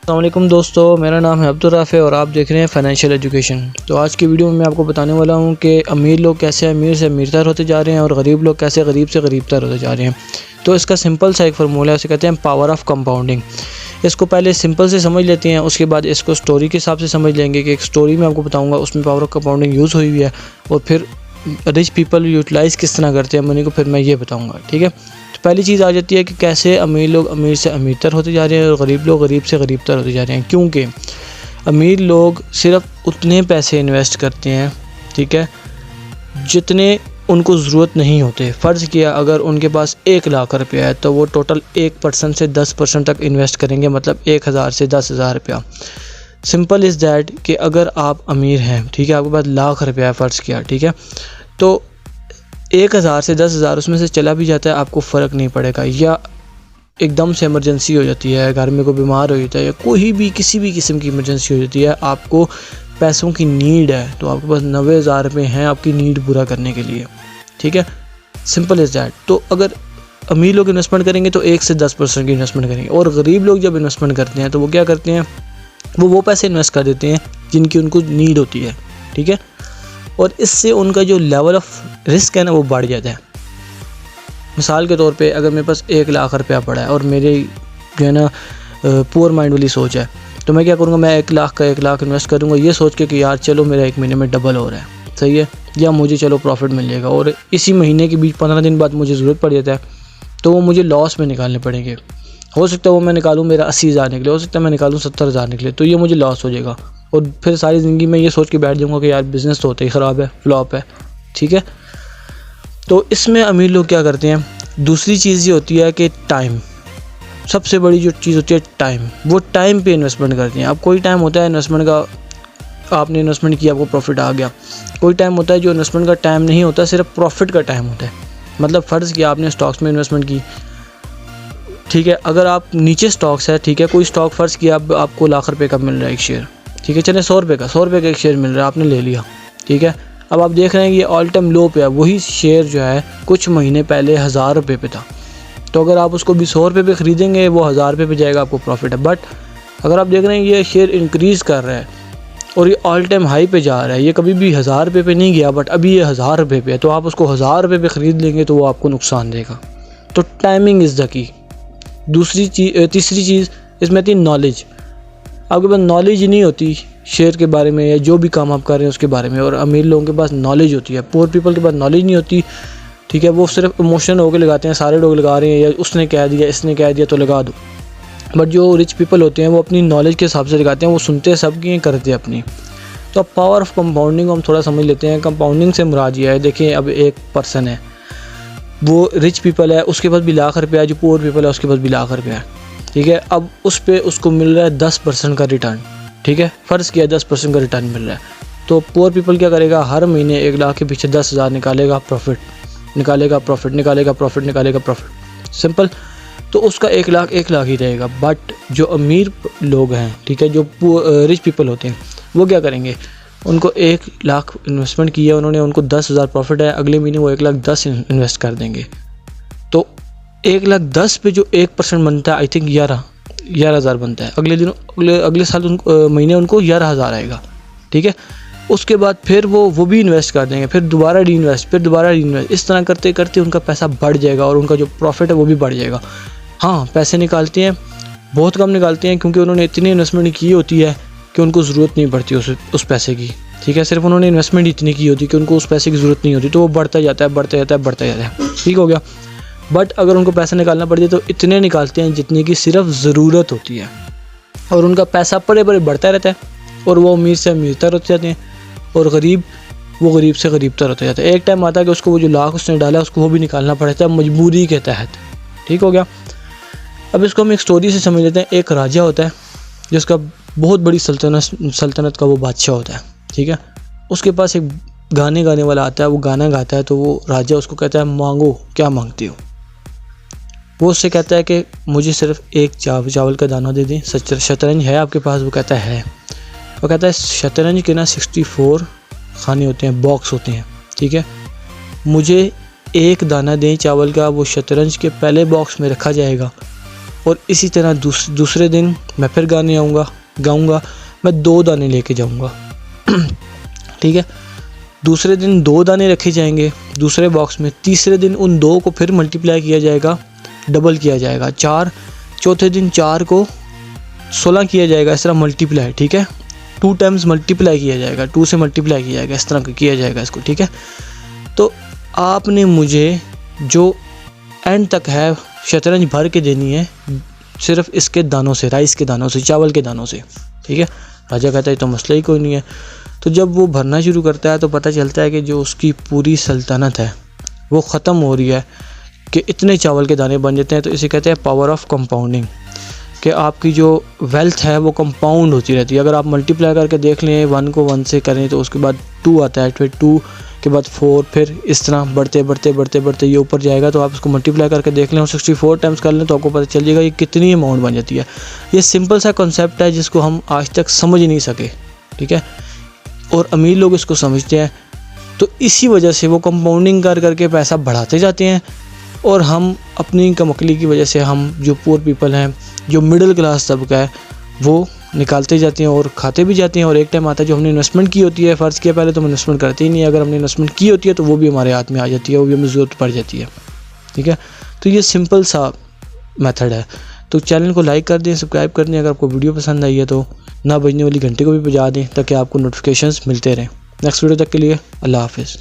अस्सलामुअलैकुम दोस्तों, मेरा नाम है अब्दुल राफ़े और आप देख रहे हैं फाइनेंशियल एजुकेशन। तो आज की वीडियो में मैं आपको बताने वाला हूं कि अमीर लोग कैसे अमीर से अमीरतर होते जा रहे हैं और गरीब लोग कैसे गरीब से गरीबतर होते जा रहे हैं। तो इसका सिंपल सा एक फार्मूला है, उसे कहते हैं पावर ऑफ कंपाउंडिंग। इसको पहले सिंपल से समझ लेते हैं, उसके बाद इसको स्टोरी के हिसाब से समझ लेंगे कि एक स्टोरी में आपको बताऊँगा उसमें पावर ऑफ कंपाउंडिंग यूज़ हुई हुई है और फिर रिच पीपल यूटिलाइज़ किस तरह करते हैं मनी को, फिर मैं ये बताऊँगा। ठीक है, तो पहली चीज़ आ जाती है कि कैसे अमीर लोग अमीर से अमीरतर होते जा रहे हैं और गरीब लोग गरीब से गरीबतर होते जा रहे हैं। क्योंकि अमीर लोग सिर्फ उतने पैसे इन्वेस्ट करते हैं, ठीक है, जितने उनको ज़रूरत नहीं होते। फ़र्ज़ किया अगर उनके पास 1 लाख रुपया है तो वो टोटल 1% से 10% तक इन्वेस्ट करेंगे, मतलब 1000 से 10,000 रुपया। सिंपल इज़ दैट कि अगर आप अमीर हैं, ठीक है, आपके पास लाख रुपया है फ़र्ज़ किया, ठीक है, तो 1000 से 10,000 उसमें से चला भी जाता है, आपको फ़र्क नहीं पड़ेगा। या एकदम से इमरजेंसी हो जाती है, घर में कोई बीमार हो जाता है या कोई भी किसी भी किस्म की इमरजेंसी हो जाती है, आपको पैसों की नीड है, तो आपके पास 90,000 रुपये हैं आपकी नीड पूरा करने के लिए। ठीक है, सिंपल इज़ दैट। तो अगर अमीर लोग इन्वेस्टमेंट करेंगे तो 1 से 10% की इन्वेस्टमेंट करेंगे, और गरीब लोग जब इन्वेस्टमेंट करते हैं तो वो क्या करते हैं, वो पैसे इन्वेस्ट कर देते हैं जिनकी उनको नीड होती है। ठीक है, और इससे उनका जो लेवल ऑफ रिस्क है ना वो बढ़ जाता है। मिसाल के तौर पे अगर मेरे पास 1 लाख रुपया पड़ा है और मेरे जो है ना पुअर माइंड वाली सोच है, तो मैं क्या करूँगा, मैं 1 लाख का 1 लाख इन्वेस्ट करूँगा ये सोच के कि यार चलो मेरा 1 महीने में डबल हो रहा है, सही है, या मुझे चलो प्रॉफिट मिल जाएगा। और इसी महीने के बीच 15 दिन बाद मुझे ज़रूरत पड़ जाता है तो वो मुझे लॉस में निकालने पड़ेंगे। हो सकता है वो मैं निकालूँ मेरा 80,000 निकले, हो सकता है मैं निकालूँ 70,000 निकले, तो ये मुझे लॉस हो जाएगा। और फिर सारी ज़िंदगी में ये सोच के बैठ जाऊँगा कि यार बिज़नेस तो होता ही ख़राब है, फ्लॉप है। ठीक है, तो इसमें अमीर लोग क्या करते हैं, दूसरी चीज़ ये होती है कि टाइम, सबसे बड़ी जो चीज़ होती है टाइम, वो टाइम पे इन्वेस्टमेंट करते हैं। अब कोई टाइम होता है इन्वेस्टमेंट का, आपने इन्वेस्टमेंट किया आपको प्रॉफिट आ गया। कोई टाइम होता है जो इन्वेस्टमेंट का टाइम नहीं होता, सिर्फ प्रॉफिट का टाइम होता है। मतलब फ़र्ज़ किया आपने स्टॉक्स में इन्वेस्टमेंट की, ठीक है, अगर आप नीचे स्टॉक्स है, ठीक है, कोई स्टॉक फ़र्ज़ किया आपको लाख रुपये का मिल रहा है एक शेयर, ठीक है, चले 100 रुपये का एक शेयर मिल रहा है, आपने ले लिया। ठीक है, अब आप देख रहे हैं कि ये ऑल टाइम लो पे है, वही शेयर जो है कुछ महीने पहले 1000 रुपये पे था, तो अगर आप उसको भी 100 रुपये पे ख़रीदेंगे वो 1000 रुपये पे जाएगा, आपको प्रॉफिट है। बट अगर आप देख रहे हैं ये शेयर इंक्रीज़ कर रहा है और ये ऑल टाइम हाई पे जा रहा है, ये कभी भी 1000 रुपये पे नहीं गया बट अभी ये 1000 रुपये पे है, तो आप उसको 1000 रुपये पे ख़रीद लेंगे तो वो आपको नुकसान देगा। तो टाइमिंग इज़ द की। तीसरी चीज़ इसमें आती है नॉलेज। आपके पास नॉलेज ही नहीं होती शेयर के बारे में या जो भी काम आप कर रहे हैं उसके बारे में, और अमीर लोगों के पास नॉलेज होती है, पुअर पीपल के पास नॉलेज नहीं होती। ठीक है, वो सिर्फ इमोशन होकर लगाते हैं, सारे लोग लगा रहे हैं या उसने कह दिया इसने कह दिया तो लगा दो। बट जो रिच पीपल होते हैं वो अपनी नॉलेज के हिसाब से लगाते हैं, वो सुनते सबकी करते हैं अपनी। तो अब पावर ऑफ कंपाउंडिंग हम थोड़ा समझ लेते हैं। कंपाउंडिंग से मुराद ये है, देखिए अब एक पर्सन है, वो रिच पीपल है, उसके पास भी लाख रुपया है, जो पुअर पीपल है उसके पास भी लाख रुपया है। ठीक है, अब उस पर उसको मिल रहा है 10% का रिटर्न। ठीक है, फ़र्ज़ किया 10% का रिटर्न मिल रहा है, तो पुअर पीपल क्या करेगा, हर महीने 1 लाख के पीछे 10,000 निकालेगा, प्रॉफिट निकालेगा, प्रॉफिट निकालेगा, प्रॉफिट निकालेगा, प्रॉफिट, सिंपल। तो उसका 1 लाख ही रहेगा। बट जो अमीर लोग हैं, ठीक है, जो रिच पीपल होते हैं, वो क्या करेंगे, उनको 1 लाख इन्वेस्टमेंट किया उन्होंने, उनको 10,000 प्रॉफिट है, अगले महीने वो 1,10,000 इन्वेस्ट कर देंगे। तो 1,10,000 पे जो 1% बनता है, आई थिंक 11,000 बनता है। अगले साल महीने उनको 11,000 आएगा। ठीक है, उसके बाद फिर वो भी इन्वेस्ट कर देंगे, फिर दोबारा री इन्वेस्ट, इस तरह करते करते उनका पैसा बढ़ जाएगा और उनका जो प्रॉफिट है वो भी बढ़ जाएगा। हाँ, पैसे निकालते हैं, बहुत कम निकालते हैं, क्योंकि उन्होंने इतनी इन्वेस्टमेंट की होती है कि उनको ज़रूरत नहीं पड़ती उस पैसे की। ठीक है, सिर्फ उन्होंने इन्वेस्टमेंट इतनी की होती है कि उनको उस पैसे की ज़रूरत नहीं होती, तो वो बढ़ता जाता है। ठीक हो गया। बट अगर उनको पैसा निकालना पड़ जाए तो इतने निकालते हैं जितने की सिर्फ ज़रूरत होती है, और उनका पैसा बड़े बढ़ता रहता है, और वो अमीर से अमीरतर होते जाते हैं, और गरीब से गरीबतर होते जाते हैं। एक टाइम आता है कि उसको वो जो लाख उसने डाला उसको वो भी निकालना पड़ता है मजबूरी के तहत। ठीक हो गया। अब इसको हम एक स्टोरी से समझ लेते हैं। एक राजा होता है जिसका बहुत बड़ी सल्तनत का वो बादशाह होता है। ठीक है, उसके पास एक गाने वाला आता है, वो गाना गाता है, तो वो राजा उसको कहता है मांगो क्या मांगते हो। वो उससे कहता है कि मुझे सिर्फ एक चावल का दाना दे दें। शतरंज है आपके पास? वो कहता है। वो कहता है शतरंज के ना 64 खाने होते हैं, बॉक्स होते हैं, ठीक है, मुझे एक दाना दें चावल का, वो शतरंज के पहले बॉक्स में रखा जाएगा और इसी तरह दूसरे दिन मैं फिर गाऊंगा, मैं 2 दाने लेके जाऊंगा। ठीक है, दूसरे दिन 2 दाने रखे जाएंगे दूसरे बॉक्स में, तीसरे दिन उन 2 को फिर मल्टीप्लाई किया जाएगा, डबल किया जाएगा 4, चौथे दिन 4 को 16 किया जाएगा, इस तरह मल्टीप्लाई। ठीक है, 2 टाइम्स मल्टीप्लाई किया जाएगा, 2 से मल्टीप्लाई किया जाएगा, इस तरह किया जाएगा इसको। ठीक है, तो आपने मुझे जो एंड तक है शतरंज भर के देनी है सिर्फ इसके दानों से, राइस के दानों से, चावल के दानों से। ठीक है, राजा कहता है तो मसला ही कोई नहीं है। तो जब वो भरना शुरू करता है तो पता चलता है कि जो उसकी पूरी सल्तनत है वो ख़त्म हो रही है, कि इतने चावल के दाने बन जाते हैं। तो इसे कहते हैं पावर ऑफ कंपाउंडिंग, कि आपकी जो वेल्थ है वो कंपाउंड होती रहती है। अगर आप मल्टीप्लाई करके देख लें, 1 को 1 से करें तो उसके बाद 2 आता है, फिर 2 के बाद 4, फिर इस तरह बढ़ते बढ़ते बढ़ते बढ़ते ये ऊपर जाएगा। तो आप इसको मल्टीप्लाई करके देख लें और 64 टाइम्स कर लें तो आपको पता चल जाएगा ये कितनी अमाउंट बन जाती है। ये सिंपल सा कॉन्सेप्ट है जिसको हम आज तक समझ नहीं सके। ठीक है, और अमीर लोग इसको समझते हैं, तो इसी वजह से वो कंपाउंडिंग कर करके पैसा बढ़ाते जाते हैं, और हम अपनी कमअक्ली की वजह से हम जो पुअर पीपल हैं, जो मिडिल क्लास तबका है, वो निकालते जाते हैं और खाते भी जाते हैं। और एक टाइम आता है जो हमने इन्वेस्टमेंट की होती है, फ़र्ज़ किया पहले तो हम इन्वेस्टमेंट करते ही नहीं है, अगर हमने इन्वेस्टमेंट की होती है तो वो भी हमारे हाथ में आ जाती है, वो भी हमें ज़रूरत पड़ जाती है। ठीक है, तो ये सिंपल सा मेथड है। तो चैनल को लाइक कर दें, सब्सक्राइब कर दें, अगर आपको वीडियो पसंद आई है तो ना बजने वाली घंटे को भी बजा दें ताकि आपको नोटिफिकेशंस मिलते रहें। नेक्स्ट वीडियो तक के लिए अल्लाह हाफ़िज़।